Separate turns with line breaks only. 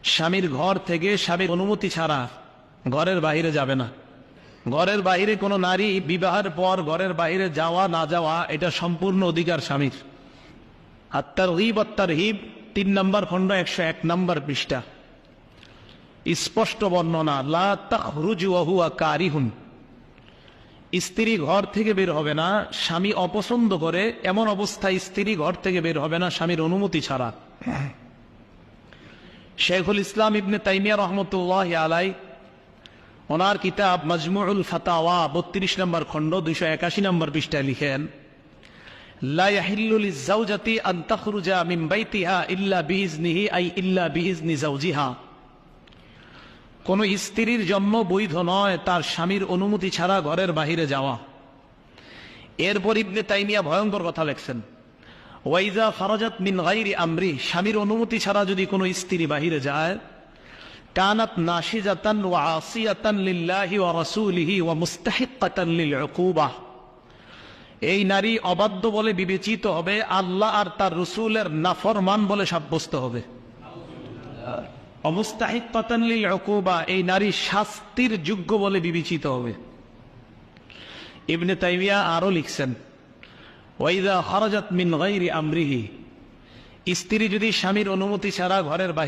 স্বামীর ঘর থেকে স্বামীর অনুমতি ছাড়া ঘরের বাইরে যাবে না। ঘরের বাইরে কোনো নারী বিবাহের পর ঘরের বাইরে যাওয়া না যাওয়া এটা সম্পূর্ণ অধিকার স্বামীর। আত-তারগীব ওয়াত-তারহীব ৩ নম্বর খণ্ড ১০১ নম্বর পৃষ্ঠা স্পষ্ট বর্ণনা, লা তাখরুজু ওয়া হুয়া কারিহুন। স্ত্রী ঘর থেকে বের হবে না স্বামী অপছন্দ করে, এমন অবস্থায় স্ত্রী ঘর থেকে বের হবে না স্বামীর অনুমতি ছাড়া। শেখুল ইসলাম ইবনে তাইমিয়া রহমতুল্লাহ আলাই ওনার কিতাব মাজমুউল ফাতাওয়া ৩২ নম্বর খণ্ড ২৮১ নম্বর পৃষ্ঠায় লিখেন, লা ইয়াহিল্লু লিজ-যাওজাতি আন তাখরুজা মিন বাইতিহা ইল্লা বিইজনিহি আই ইল্লা বিইজনি যাওজিহা। কোন স্ত্রীর জন্য বৈধ নয় তার স্বামীর অনুমতি ছাড়া ঘরের বাহিরে যাওয়া। এরপর ইবনে তাইমিয়া ভয়ঙ্কর কথা লিখছেন, ওয়াইজা খারাজাত মিন গায়রি আমরি, স্বামীর অনুমতি ছাড়া যদি কোনো স্ত্রী বাহিরে যায়, কানাত নাশিজাতান ওয়া আসিয়াতান লিল্লাহি ওয়া রাসূলিহি ওয়া মুস্তাহিক্কাতান লিল উকুবাহ। এই নারী অবাধ্য বলে বিবেচিত হবে, আল্লাহ আর তার রাসূলের নাফরমান বলে সাব্যস্ত হবে। মুস্তাহিক্কাতান লিল উকুবাহ, এই নারী শাস্তির যোগ্য বলে বিবেচিত হবে। ইবনে তাইমিয়া আরো লিখছেন, ওয়াইজা খারাজাত মিন গায়রি আমরিহি, স্ত্রী যদি স্বামীর অনুমতি ছাড়া ঘরের বাহিরে